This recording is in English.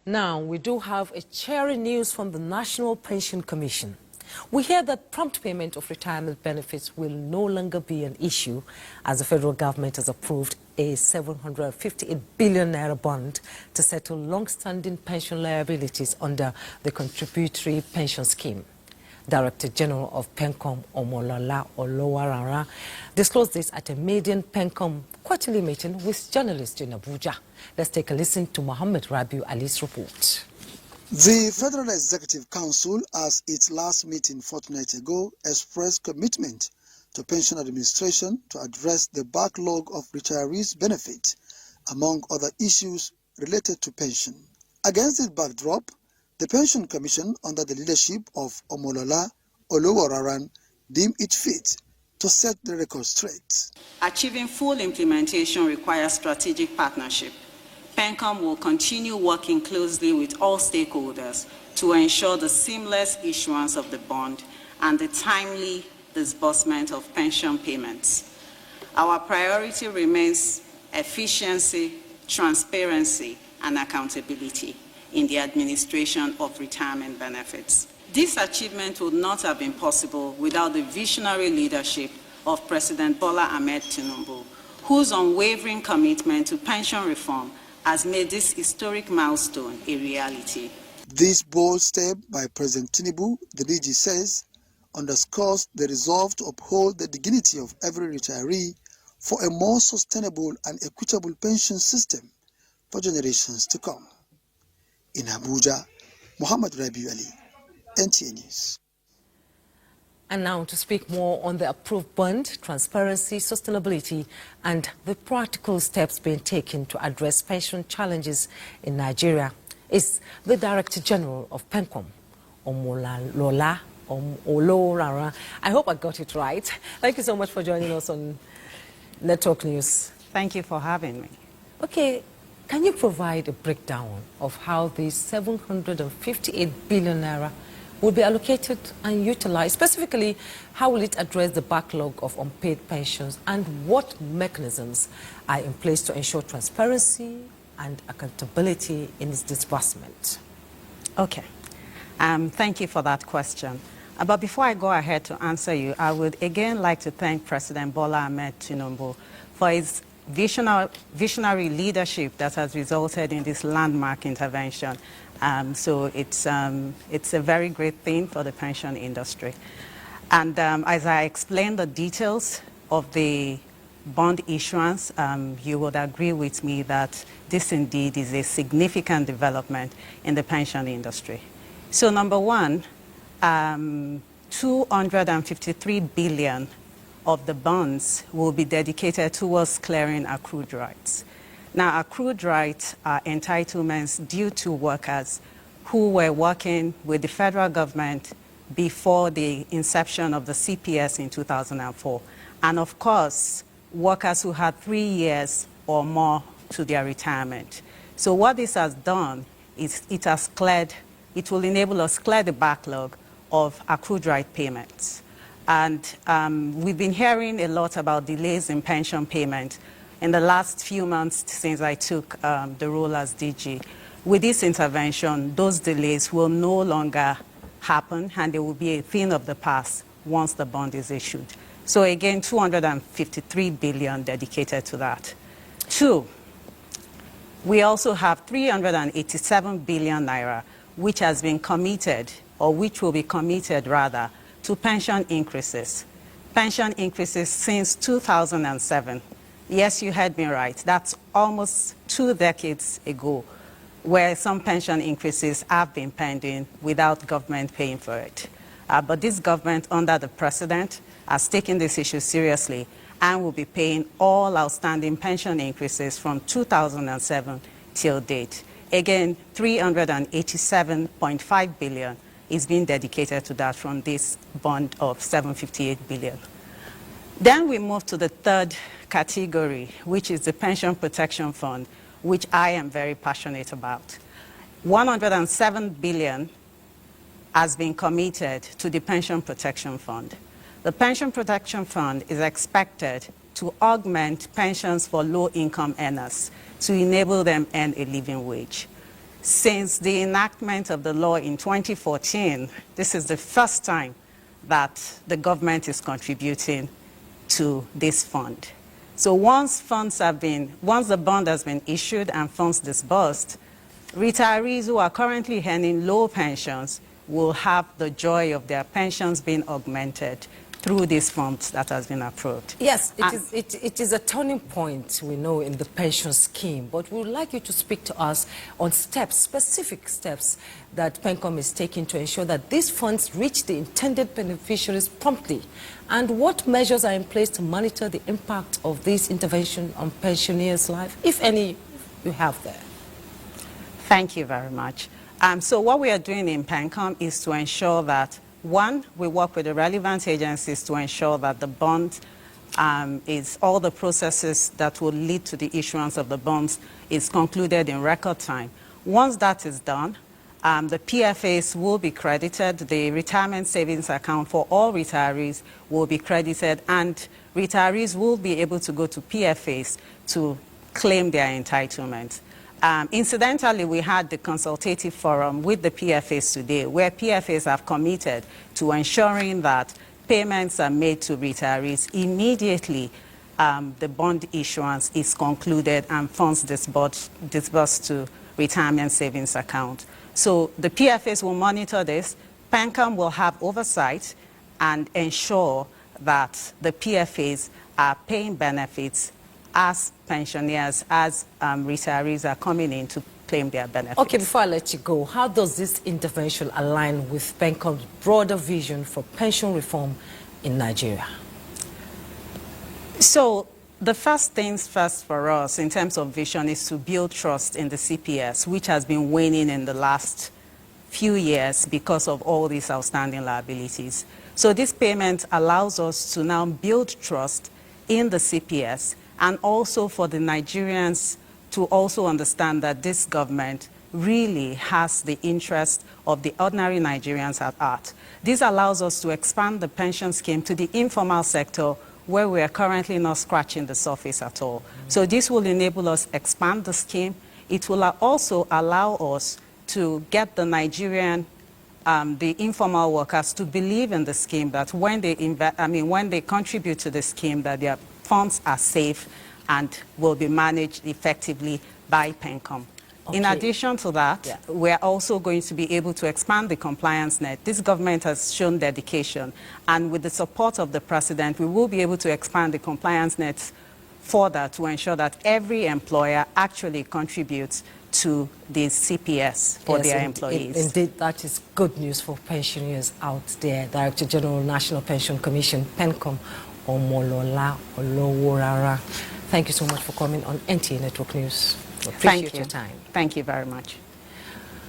Now, we do have a cheering news from the National Pension Commission. We hear that prompt payment of retirement benefits will no longer be an issue as the federal government has approved a 758 billion naira bond to settle long-standing pension liabilities under the Contributory Pension Scheme. Director General of PenCom Omolola Oloworaran disclosed this at a maiden PenCom quarterly meeting with journalists in Abuja. Let's take a listen to Mohammed Rabiu Ali's report. The Federal Executive Council, as its last meeting fortnight ago, expressed commitment to pension administration to address the backlog of retirees' benefits, among other issues related to pension. Against this backdrop, the Pension Commission, under the leadership of Omolola Oloworaran, deemed it fit to set the record straight. Achieving full implementation requires strategic partnership. PenCom will continue working closely with all stakeholders to ensure the seamless issuance of the bond and the timely disbursement of pension payments. Our priority remains efficiency, transparency, and accountability in the administration of retirement benefits. This achievement would not have been possible without the visionary leadership of President Bola Ahmed Tinubu, whose unwavering commitment to pension reform has made this historic milestone a reality. This bold step by President Tinubu, the DG says, underscores the resolve to uphold the dignity of every retiree for a more sustainable and equitable pension system for generations to come. In Abuja, Mohammed Rabiu Ali, NTA News. And now to speak more on the approved bond, transparency, sustainability, and the practical steps being taken to address pension challenges in Nigeria is the Director General of PenCom, Omolola Oloworaran. I hope I got it right. Thank you so much for joining us on Network News. Thank you for having me. Okay, can you provide a breakdown of how the 758 billion naira will be allocated and utilized? Specifically, how will it address the backlog of unpaid pensions, and what mechanisms are in place to ensure transparency and accountability in its disbursement? Okay, thank you for that question. But before I go ahead to answer you, I would again like to thank President Bola Ahmed Tinubu for his visionary leadership that has resulted in this landmark intervention. So it's a very great thing for the pension industry. And as I explain the details of the bond issuance, you would agree with me that this indeed is a significant development in the pension industry. So number one, 253 billion of the bonds will be dedicated towards clearing accrued rights. Now, accrued rights are entitlements due to workers who were working with the federal government before the inception of the CPS in 2004. And of course, workers who had 3 years or more to their retirement. So what this has done is it will enable us to clear the backlog of accrued right payments. And we've been hearing a lot about delays in pension payment in the last few months since I took the role as DG. With this intervention, those delays will no longer happen, and they will be a thing of the past once the bond is issued. So again, 253 billion dedicated to that. Two, we also have 387 billion naira, which has been committed, or which will be committed rather, to pension increases. Pension increases since 2007. Yes, you heard me right. That's almost 2 decades ago, where some pension increases have been pending without government paying for it. But this government, under the president, has taken this issue seriously and will be paying all outstanding pension increases from 2007 till date. Again, 387.5 billion is being dedicated to that from this bond of 758 billion. Then we move to the third category, which is the Pension Protection Fund, which I am very passionate about. 107 billion has been committed to the Pension Protection Fund. The Pension Protection Fund is expected to augment pensions for low-income earners to enable them earn a living wage. Since the enactment of the law in 2014, this is the first time that the government is contributing to this fund. So once the bond has been issued and funds disbursed, retirees who are currently earning low pensions will have the joy of their pensions being augmented through this fund that has been approved. Yes, it is a turning point, we know, in the pension scheme, but we would like you to speak to us on specific steps that PenCom is taking to ensure that these funds reach the intended beneficiaries promptly, and what measures are in place to monitor the impact of this intervention on pensioners' life, if any you have there. Thank you very much. So what we are doing in PenCom is to ensure that, one, we work with the relevant agencies to ensure that the bond is all the processes that will lead to the issuance of the bonds is concluded in record time. Once that is done, the PFAs will be credited, the retirement savings account for all retirees will be credited, and retirees will be able to go to PFAs to claim their entitlements. Incidentally, we had the consultative forum with the PFAs today, where PFAs have committed to ensuring that payments are made to retirees immediately the bond issuance is concluded and funds disbursed to retirement savings account. So the PFAs will monitor this. PenCom will have oversight and ensure that the PFAs are paying benefits as pensioners, as retirees are coming in to claim their benefits. Okay, before I let you go, how does this intervention align with PenCom's broader vision for pension reform in Nigeria? So the first things first for us in terms of vision is to build trust in the CPS, which has been waning in the last few years because of all these outstanding liabilities. So this payment allows us to now build trust in the CPS, and also for the Nigerians to also understand that this government really has the interest of the ordinary Nigerians at heart. This allows us to expand the pension scheme to the informal sector, where we are currently not scratching the surface at all. So this will enable us to expand the scheme. It will also allow us to get the Nigerian, the informal workers to believe in the scheme, that when they contribute to the scheme, that their funds are safe and will be managed effectively by PenCom. Okay. In addition to that, we're also going to be able to expand the compliance net. This government has shown dedication, and with the support of the President, we will be able to expand the compliance net further to ensure that every employer actually contributes to the CPS for their employees. Indeed, that is good news for pensioners out there. Director General, National Pension Commission, PenCom, Omolola Oloworaran. Thank you so much for coming on NTA Network News. Appreciate your time. Thank you very much.